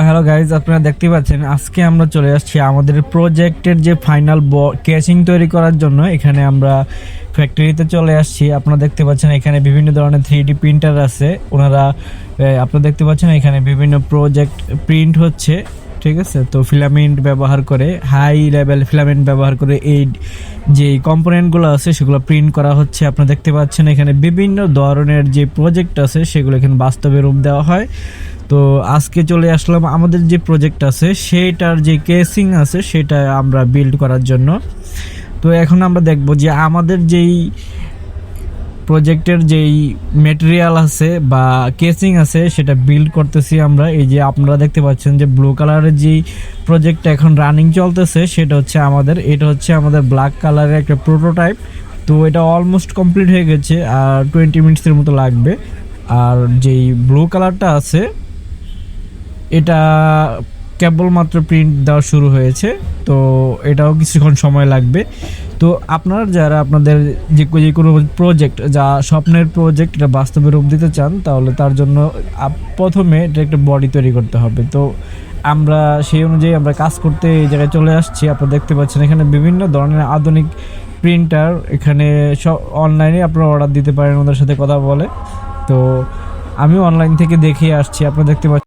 Hello guys, আপনারা দেখতে পাচ্ছেন আজকে আমরা চলে আসছি আমাদের প্রজেক্টের যে ফাইনাল কেসিং তৈরি করার জন্য। এখানে আমরা ফ্যাক্টরিতে চলে আসছি। আপনারা দেখতে পাচ্ছেন এখানে বিভিন্ন ধরনের 3D প্রিন্টার আছে। ওনারা আপনারা দেখতে পাচ্ছেন এখানে বিভিন্ন প্রজেক্ট প্রিন্ট হচ্ছে, ঠিক আছে। তো ফিলামেন্ট ব্যবহার করে, হাই লেভেল ফিলামেন্ট ব্যবহার করে এই যে কম্পোনেন্টগুলো আছে সেগুলো প্রিন্ট করা হচ্ছে। আপনারা দেখতে পাচ্ছেন এখানে বিভিন্ন ধরনের যে প্রজেক্ট আছে সেগুলো এখানে বাস্তবে রূপ দেওয়া হয়। তো আজকে চলে আসলাম আমাদের যে প্রজেক্ট আছে সেটার যে কেসিং আছে সেটা আমরা বিল্ড করার জন্য। তো এখন আমরা দেখব যে আমাদের যেই প্রজেক্টের যেই মেটেরিয়াল আছে বা কেসিং আছে সেটা বিল্ড করতেছি আমরা। এই যে আপনারা দেখতে পাচ্ছেন যে ব্লু কালারের যেই প্রজেক্টটা এখন রানিং চলতেছে সেটা হচ্ছে এটা হচ্ছে আমাদের ব্ল্যাক কালারের একটা প্রোটোটাইপ। তো এটা অলমোস্ট কমপ্লিট হয়ে গেছে, আর 20 মিনিটসের মতো লাগবে। আর যেই ব্লু কালারটা আছে এটা কেবলমাত্র প্রিন্ট দেওয়া শুরু হয়েছে, তো এটাও কিছুক্ষণ সময় লাগবে। তো আপনারা যারা আপনাদের যে কোনো প্রজেক্ট, যা স্বপ্নের প্রজেক্ট, এটা বাস্তবে রূপ দিতে চান, তাহলে তার জন্য প্রথমে এটা একটা বডি তৈরি করতে হবে। তো আমরা সেই অনুযায়ী আমরা কাজ করতে এই জায়গায় চলে আসছি। আপনারা দেখতে পাচ্ছেন এখানে বিভিন্ন ধরনের আধুনিক প্রিন্টার, এখানে সব অনলাইনে আপনারা অর্ডার দিতে পারেন ওদের সাথে কথা বলে। তো আমি অনলাইন থেকে দেখে আসছি, আপনারা দেখতে পাচ্ছেন।